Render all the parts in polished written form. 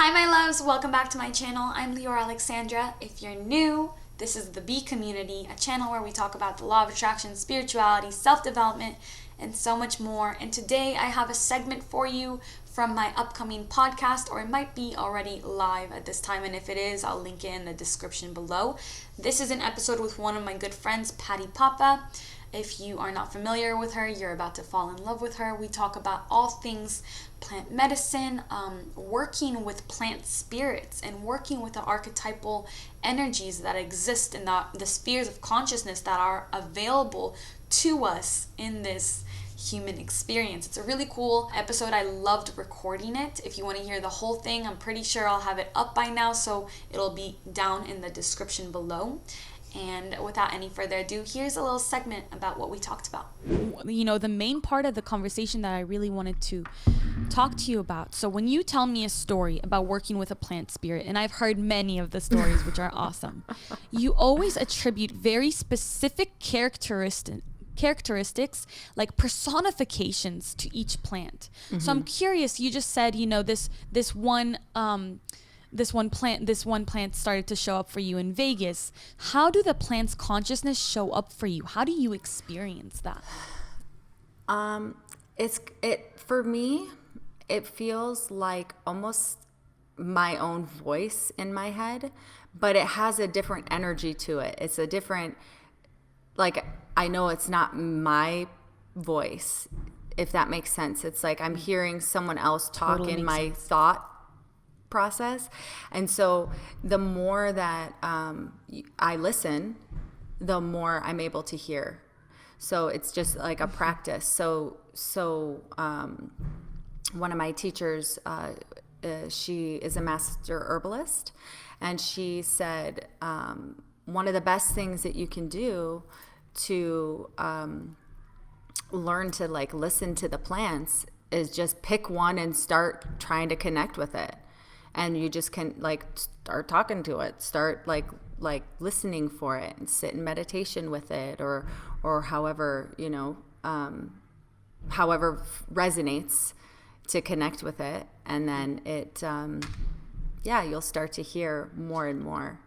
Hi my loves, welcome back to my channel. I'm Leeor Alexandra. If you're new, this is the B Community, a channel where we talk about the law of attraction, spirituality, self-development, and so much more. And today I have a segment for you from my upcoming podcast, or it might be already live at this time, and if it is, I'll link it in the description below. This is an episode with one of my good friends, Pattie Papa. If you are not familiar with her, you're about to fall in love with her. We talk about all things plant medicine, working with plant spirits, and working with the archetypal energies that exist in the spheres of consciousness that are available to us in this human experience. It's a really cool episode. I loved recording it. If you want to hear the whole thing, I'm pretty sure I'll have it up by now, so it'll be down in the description below. And without any further ado, here's a little segment about what we talked about. You know, the main part of the conversation that I really wanted to talk to you about. So when you tell me a story about working with a plant spirit, and I've heard many of the stories, which are awesome, you always attribute very specific characteristics like personifications to each plant. Mm-hmm. So I'm curious, you just said, you know, this one plant started to show up for you in Vegas. How do the plant's consciousness show up for you? How do you experience that? For me, it feels like almost my own voice in my head, but it has a different energy to it. It's a different, like, I know it's not my voice, if that makes sense. It's like I'm hearing someone else talk in my thought process. And so the more that I listen, the more I'm able to hear. So it's just like a practice. So one of my teachers, she is a master herbalist, and she said one of the best things that you can do to learn to like listen to the plants is just pick one and start trying to connect with it. And you just can like start talking to it, start like listening for it, and sit in meditation with it, or however, you know, however resonates to connect with it. And then it, you'll start to hear more and more.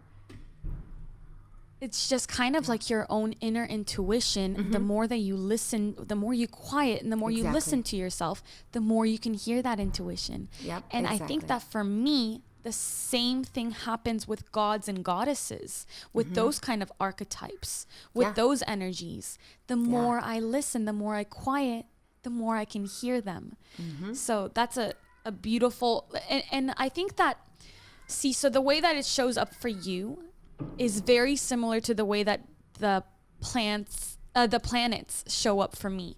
It's just kind of like your own inner intuition. Mm-hmm. The more that you listen, the more you quiet, and the more you listen to yourself, the more you can hear that intuition. Yep, and I think that for me, the same thing happens with gods and goddesses, with those kind of archetypes, with those energies. The more I listen, the more I quiet, the more I can hear them. Mm-hmm. So that's a beautiful, and I think that, so the way that it shows up for you is very similar to the way that the planets show up for me.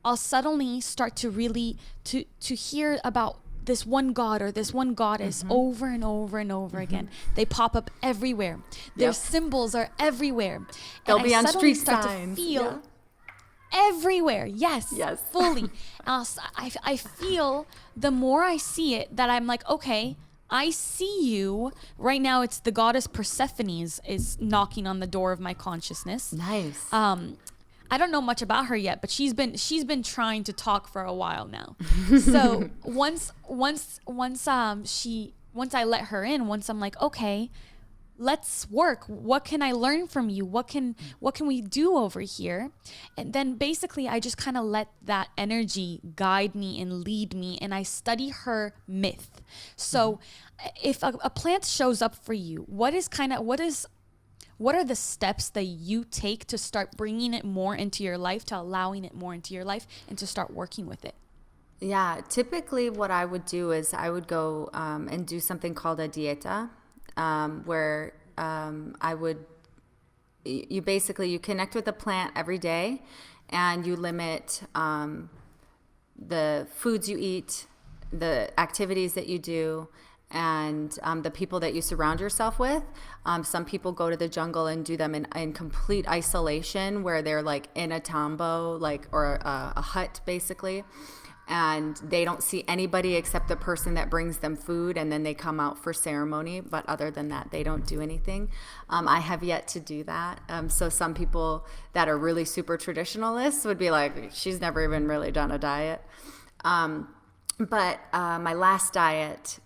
I'll suddenly start to really to hear about this one god or this one goddess over and over and over again. They pop up everywhere. Their symbols are everywhere. They'll be on street start signs. To feel everywhere. Yes. Fully. I feel the more I see it that I'm like, okay, I see you right now. It's the goddess Persephone is knocking on the door of my consciousness. Nice. I don't know much about her yet, but she's been trying to talk for a while now. So once I let her in, once I'm like, okay, let's work. What can I learn from you? What can we do over here? And then basically I just kind of let that energy guide me and lead me, and I study her myth. So if a plant shows up for you, what are the steps that you take to start bringing it more into your life, to allowing it more into your life, and to start working with it? Yeah, typically what I would do is I would go and do something called a dieta, where you connect with the plant every day, and you limit the foods you eat, the activities that you do, and the people that you surround yourself with. Some people go to the jungle and do them in complete isolation, where they're like in a tambo, or a hut basically, and they don't see anybody except the person that brings them food, and then they come out for ceremony. But other than that, they don't do anything. I have yet to do that. So some people that are really super traditionalists would be like, she's never even really done a diet. But my last diet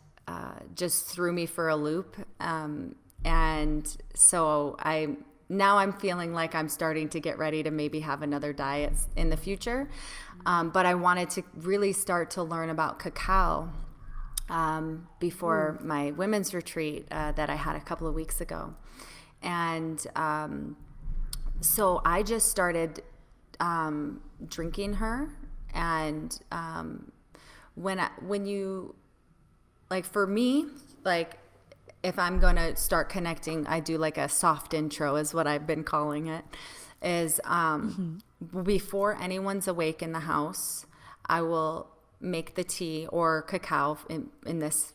just threw me for a loop. And so I'm feeling like I'm starting to get ready to maybe have another diet in the future. But I wanted to really start to learn about cacao before my women's retreat that I had a couple of weeks ago. And so I just started drinking her. And when you, like, for me, like, if I'm going to start connecting, I do like a soft intro is what I've been calling it, is before anyone's awake in the house, I will make the tea or cacao in this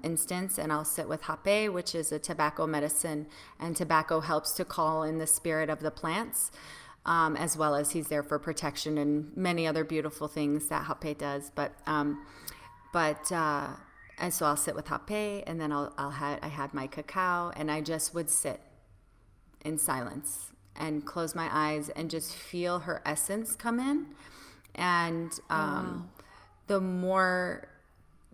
instance, and I'll sit with hape, which is a tobacco medicine, and tobacco helps to call in the spirit of the plants, as well as he's there for protection and many other beautiful things that hape does. And so I'll sit with hape, and then I had my cacao, and I just would sit in silence and close my eyes and just feel her essence come in. And the more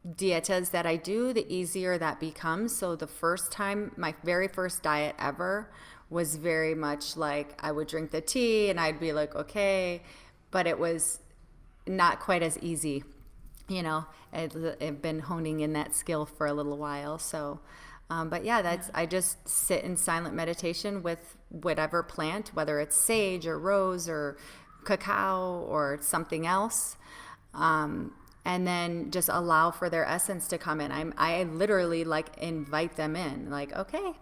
dietas that I do, the easier that becomes. So the first time, my very first diet ever was very much like I would drink the tea and I'd be like, okay, but it was not quite as easy. You know, I've been honing in that skill for a little while. So, but yeah, I just sit in silent meditation with whatever plant, whether it's sage or rose or cacao or something else. And then just allow for their essence to come in. I literally like invite them in, like, okay,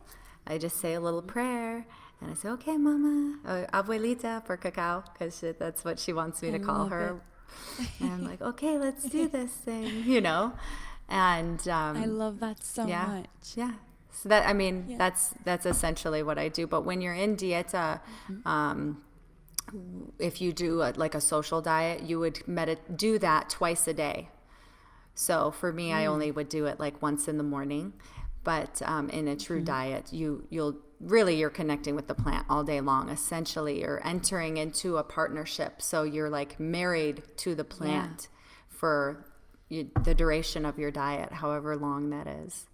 I just say a little prayer and I say, okay, mama, or abuelita for cacao, because that's what she wants me to call her. And I'm like, okay, let's do this thing, you know? And I love that so much. Yeah. So that's essentially what I do. But when you're in dieta, if you do like a social diet, you would do that twice a day. So for me, I only would do it like once in the morning. But in a true diet, you're connecting with the plant all day long. Essentially, you're entering into a partnership. So you're like married to the plant for the duration of your diet, however long that is.